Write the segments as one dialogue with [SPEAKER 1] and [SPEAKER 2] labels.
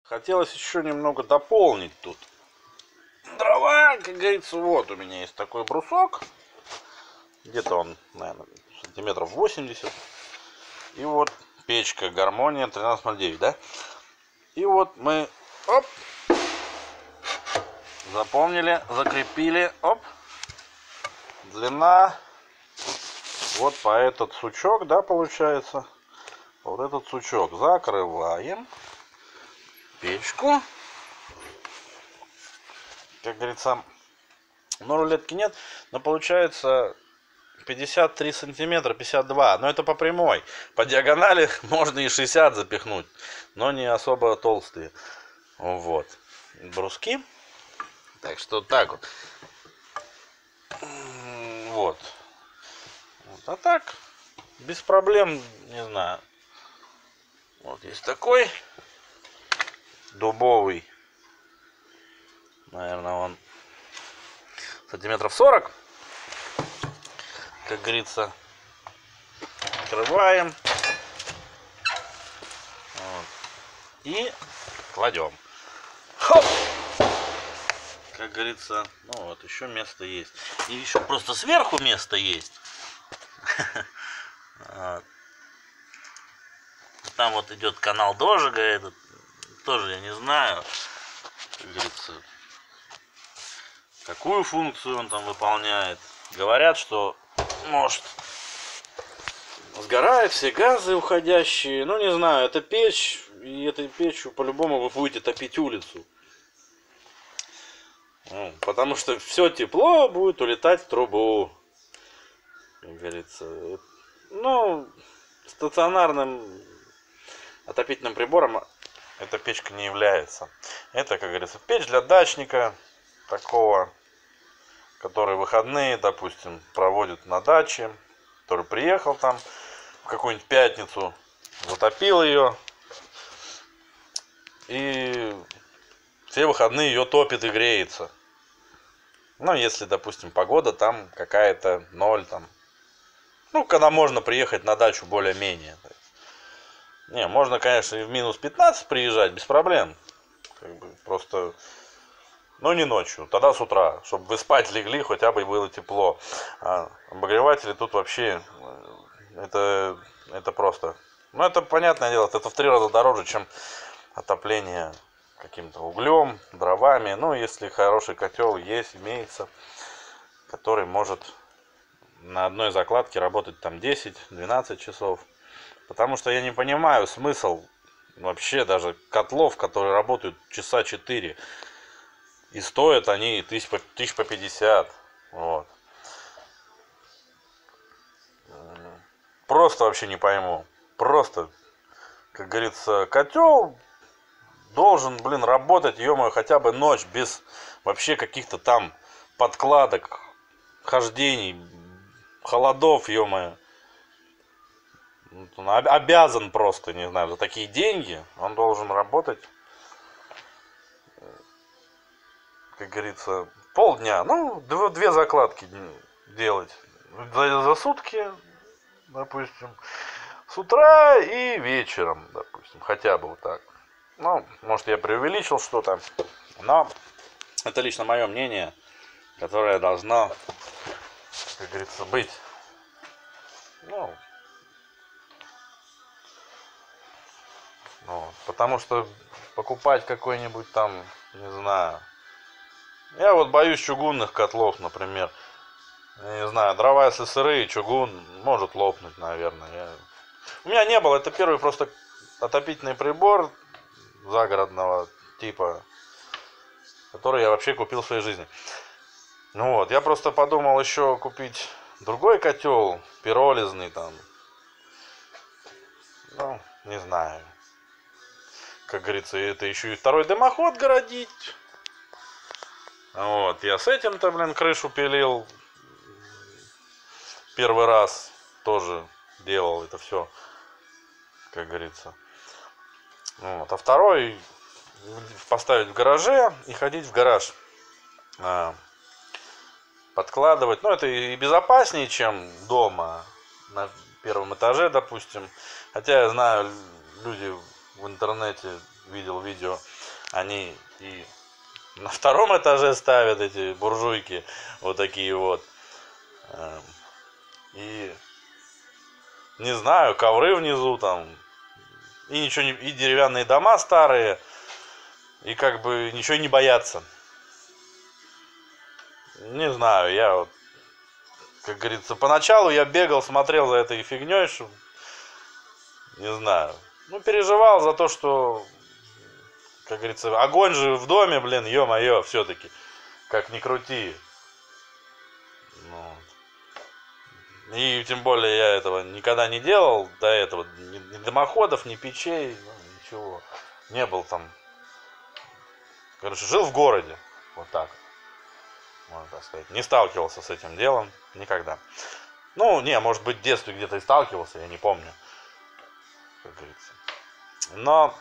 [SPEAKER 1] Хотелось еще немного дополнить тут дрова, как говорится. Вот у меня есть такой брусок. Где-то он, наверное, сантиметров 80. И вот печка Гармония 1309, да? И вот мы, оп, запомнили, закрепили, оп, длина вот по этот сучок, да, получается. Вот этот сучок закрываем печку. Как говорится, но рулетки нет, но получается 53 сантиметра, 52, но это по прямой. По диагонали можно и 60 запихнуть, но не особо толстые. Вот. Бруски. Так что так вот. Вот. А так, без проблем, не знаю. Вот есть такой дубовый. Наверное, он сантиметров 40. Как говорится, открываем. Вот. И кладем. Хоп! Как говорится, ну вот еще место есть. И еще просто сверху место есть. Там вот идет канал дожига, этот тоже я не знаю, как говорится, какую функцию он там выполняет. Говорят, что может сгорают все газы уходящие. Ну не знаю, это печь, и этой печью по-любому вы будете топить улицу. Потому что все тепло будет улетать в трубу. Как говорится. Ну, стационарным отопительным прибором эта печка не является. Это, как говорится, печь для дачника такого, который выходные, допустим, проводит на даче, который приехал там в какую-нибудь пятницу, затопил ее и все выходные ее топит и греется. Ну, если, допустим, погода там какая-то 0 там. Ну, когда можно приехать на дачу более-менее. Не, можно, конечно, и в минус 15 приезжать, без проблем. Как бы просто, но не ночью, тогда с утра, чтобы вы спать легли, хотя бы было тепло. А обогреватели тут вообще, это просто, ну, это понятное дело, это в 3 раза дороже, чем отопление каким-то углем, дровами. Ну, если хороший котел есть, имеется, который может на одной закладке работать там 10-12 часов. Потому что я не понимаю смысл вообще даже котлов, которые работают часа 4. И стоят они тысяч по 50. Вот. Просто вообще не пойму. Просто, как говорится, котел должен, блин, работать, ё-моё, хотя бы ночь без вообще каких-то там подкладок, хождений, холодов, ё-моё. Он обязан просто, не знаю, за такие деньги он должен работать, как говорится, полдня. Ну, 2 закладки делать за сутки, допустим, с утра и вечером, допустим, хотя бы вот так. Ну, может, я преувеличил что-то, но это лично мое мнение, которое должно, как говорится, быть. Ну, потому что покупать какой-нибудь там, не знаю. Я вот боюсь чугунных котлов, например. Я не знаю, дрова если сырые, чугун может лопнуть, наверное. У меня не было, это первый просто отопительный прибор загородного типа, который я вообще купил в своей жизни. Ну вот, я просто подумал еще купить другой котел, пиролизный там. Ну, не знаю. Как говорится, это еще и второй дымоход городить. Вот, я с этим-то, блин, крышу пилил. Первый раз тоже делал это все, как говорится. Вот, а второй поставить в гараже и ходить в гараж. Подкладывать. Ну, это и безопаснее, чем дома на первом этаже, допустим. Хотя я знаю, люди в интернете видел видео, Они и на втором этаже ставят эти буржуйки, вот такие вот. И не знаю, ковры внизу там. И ничего не, и деревянные дома старые. И как бы ничего не боятся. Не знаю, я вот, как говорится, поначалу я бегал, смотрел за этой фигней, что, не знаю. Ну, переживал за то, что, как говорится, огонь же в доме, блин, ё-моё, все-таки. Как ни крути. Ну, и тем более я этого никогда не делал до этого. Ни дымоходов, ни печей, ну, ничего. Не был там. Короче, жил в городе. Вот так. Можно так сказать. Не сталкивался с этим делом никогда. Ну, не, может быть, в детстве где-то и сталкивался, я не помню. Как говорится. Но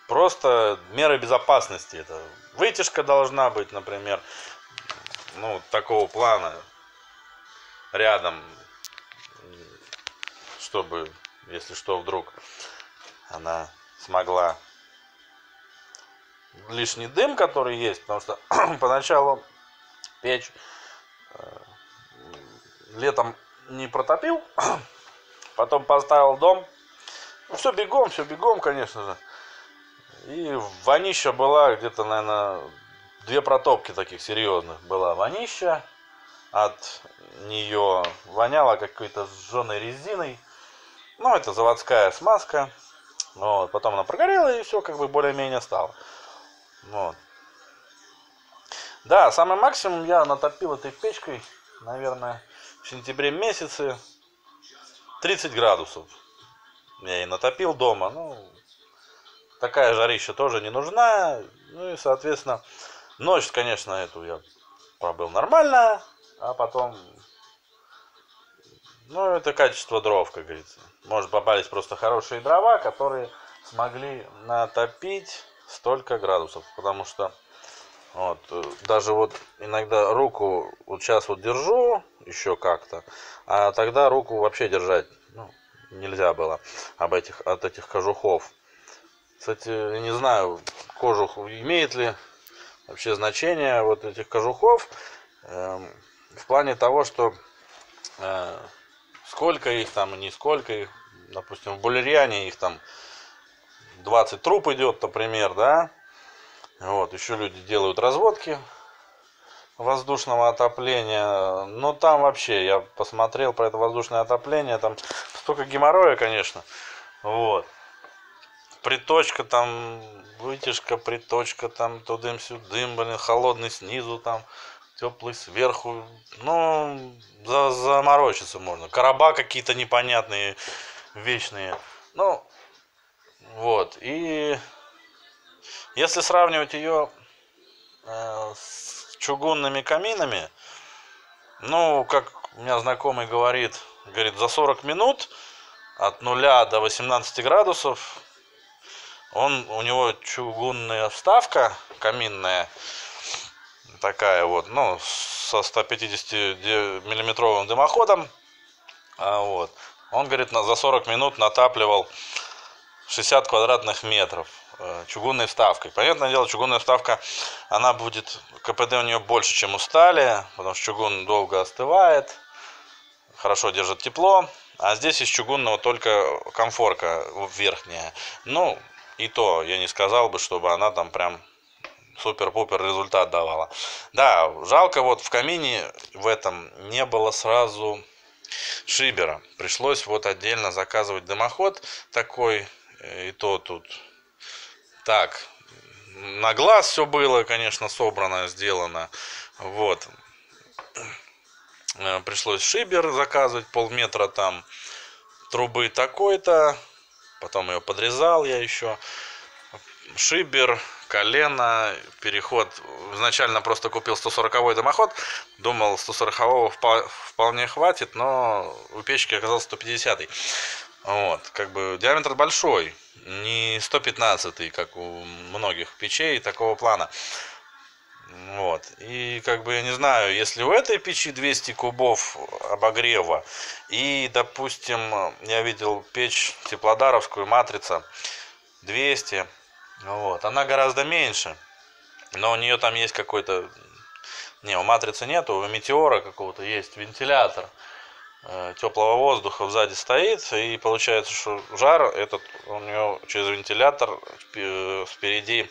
[SPEAKER 1] просто меры безопасности. Это вытяжка должна быть, например. Ну, такого плана. Рядом. Чтобы, если что, вдруг она смогла лишний дым, который есть, потому что поначалу печь летом не протопил, потом поставил дом, ну, все бегом, конечно же, и вонища была где-то, наверное, 2 протопки таких серьезных была вонища, от нее воняло какой-то сжженной резиной, ну, это заводская смазка, вот, потом она прогорела и все как бы более-менее стало. Вот. Да, самый максимум я натопил этой печкой, наверное, в сентябре месяце 30 градусов. Я и натопил дома. Ну, такая жарища тоже не нужна. Ну и, соответственно, ночь, конечно, эту я пробыл нормально, а потом, ну, это качество дров, как говорится. Может, попались просто хорошие дрова, которые смогли натопить столько градусов, потому что вот, даже вот иногда руку вот сейчас вот держу еще как-то, а тогда руку вообще держать, ну, нельзя было от этих кожухов. Кстати, я не знаю, кожух имеет ли вообще значение вот этих кожухов в плане того, что сколько их там и не сколько их, допустим, в Булерьяне их там 20 труб идет, например, да. Вот, еще люди делают разводки воздушного отопления. Но там вообще, я посмотрел про это воздушное отопление, там столько геморроя, конечно. Вот. Приточка там, вытяжка, приточка там, тудым-сюдым, блин, холодный снизу там, теплый сверху. Ну, заморочиться можно. Короба какие-то непонятные, вечные. Ну, вот. И если сравнивать ее с чугунными каминами, ну, как у меня знакомый говорит, за 40 минут от 0 до 18 градусов у него чугунная вставка каминная, такая вот, ну, со 150 миллиметровым дымоходом, вот. Он, говорит, за 40 минут натапливал 60 квадратных метров чугунной вставкой. Понятное дело, чугунная вставка, она будет, КПД у нее больше, чем у стали, потому что чугун долго остывает, хорошо держит тепло, а здесь из чугунного только комфорка верхняя. Ну, и то я не сказал бы, чтобы она там прям супер-пупер результат давала. Да, жалко, вот в камине в этом не было сразу шибера. Пришлось вот отдельно заказывать дымоход такой, и то тут так, на глаз все было, конечно, собрано, сделано. Вот. Пришлось шибер заказывать, полметра там трубы такой-то. Потом ее подрезал я еще. Шибер, колено, переход. Изначально просто купил 140-й дымоход. Думал, 140-го вполне хватит, но у печки оказался 150-й. Вот, как бы диаметр большой, не 115-й, как у многих печей такого плана. Вот, и как бы я не знаю, если у этой печи 200 кубов обогрева, и, допустим, я видел печь теплодаровскую, матрица, 200. Вот. Она гораздо меньше. Но у нее там есть какой-то... Не, у матрицы нету, у Метеора какого-то есть вентилятор теплого воздуха сзади стоит. И получается, что жар этот у нее через вентилятор спереди.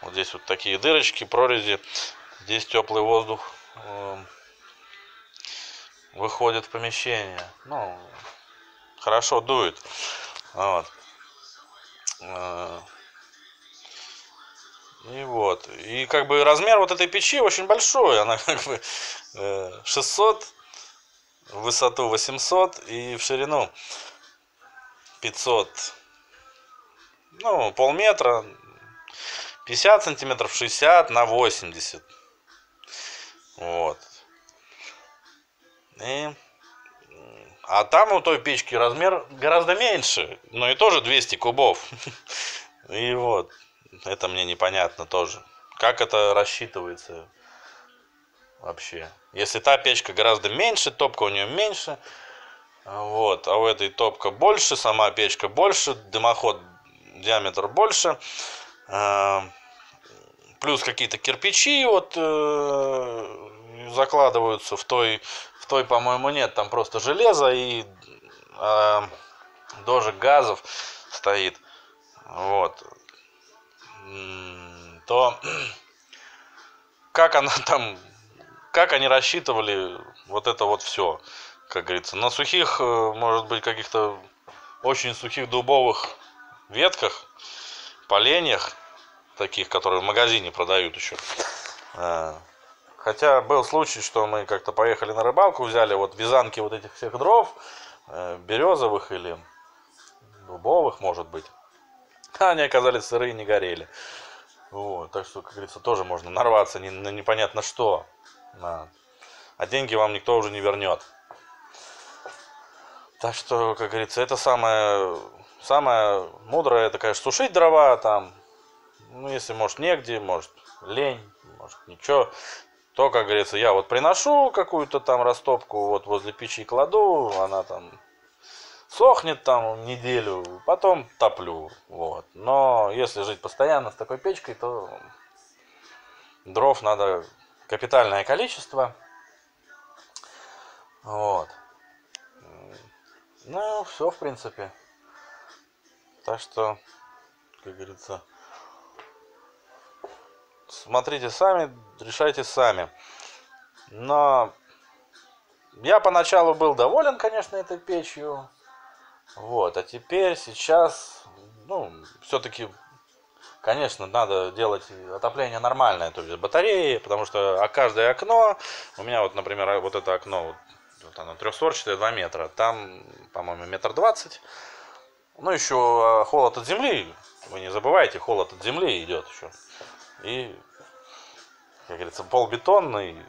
[SPEAKER 1] Вот здесь вот такие дырочки, прорези. Здесь теплый воздух выходит в помещение. Ну, хорошо дует. Вот. И вот. И как бы размер вот этой печи очень большой. Она как бы 600, в высоту 800 и в ширину 500. Ну, полметра, 50 сантиметров, 60 на 80. Вот. И... А там у той печки размер гораздо меньше, но и тоже 200 кубов. И вот, это мне непонятно тоже. Как это рассчитывается вообще? Если та печка гораздо меньше, топка у нее меньше, вот, а у этой топка больше, сама печка больше, дымоход диаметр больше, плюс какие-то кирпичи вот закладываются в той, по-моему, нет, там просто железо и дожиг газов стоит, вот, то как она там, как они рассчитывали вот это вот все, как говорится, на сухих, может быть, каких-то очень сухих дубовых ветках, поленьях, таких, которые в магазине продают еще. Хотя был случай, что мы как-то поехали на рыбалку, взяли вот вязанки вот этих всех дров, березовых или дубовых, может быть. А они оказались сырые, не горели. Вот, так что, как говорится, тоже можно нарваться на непонятно что. А деньги вам никто уже не вернет. Так что, как говорится, это самое мудрое, это, конечно, сушить дрова там. Ну, если, может, негде, может, лень, может, ничего. То, как говорится, я вот приношу какую-то там растопку, вот возле печи кладу, она там сохнет там неделю, потом топлю, вот. Но если жить постоянно с такой печкой, то дров надо капитальное количество, вот. Ну, все, в принципе. Так что, как говорится, смотрите сами, решайте сами. Но я поначалу был доволен, конечно, этой печью. Вот, а теперь, сейчас, ну, все-таки, конечно, надо делать отопление нормальное, то есть батареи, потому что каждое окно, у меня вот, например, вот это окно, вот оно трехстворчатое, 2 метра, там, по-моему, 1,20 м. Ну, еще холод от земли, вы не забывайте, холод от земли идет еще. И, как говорится, пол бетонный,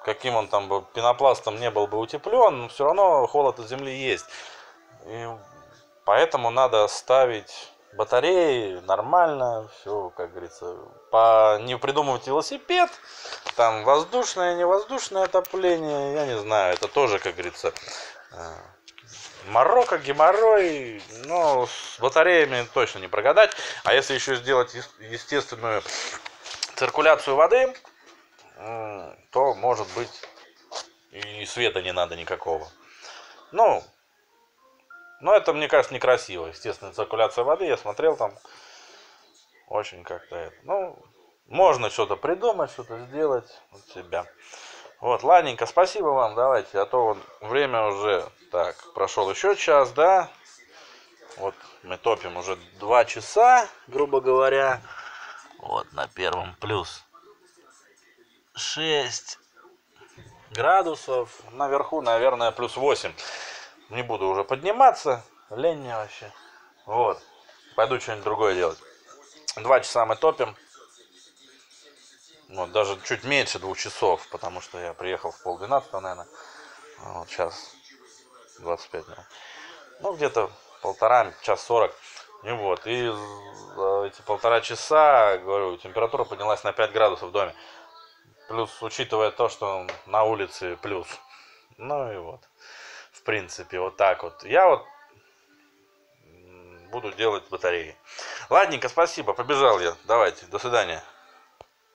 [SPEAKER 1] каким он там бы пенопластом не был бы утеплен, но все равно холод от земли есть. И поэтому надо ставить батареи нормально, все, как говорится, не придумывать велосипед, там воздушное, невоздушное отопление, я не знаю, это тоже, как говорится, Марокко, геморрой, но с батареями точно не прогадать. А если еще сделать естественную циркуляцию воды, то, может быть, и света не надо никакого. Ну, но это, мне кажется, некрасиво. Естественная циркуляция воды, я смотрел там, очень как-то это. Ну, можно что-то придумать, что-то сделать от себя. Вот, ладненько, спасибо вам, давайте, а то время уже, так, прошел еще час, да, вот мы топим уже 2 часа, грубо говоря, вот на первом плюс 6 градусов, наверху, наверное, плюс 8, не буду уже подниматься, лень мне вообще, вот, пойду что-нибудь другое делать. 2 часа мы топим. Вот, даже чуть меньше 2 часов, потому что я приехал в 11:30, наверное. Вот сейчас 25 минут. Ну, где-то час 40. И вот. И за эти 1,5 часа, говорю, температура поднялась на 5 градусов в доме. Плюс, учитывая то, что на улице плюс. Ну и вот. В принципе, вот так вот. Я вот буду делать батареи. Ладненько, спасибо, побежал я. Давайте, до свидания.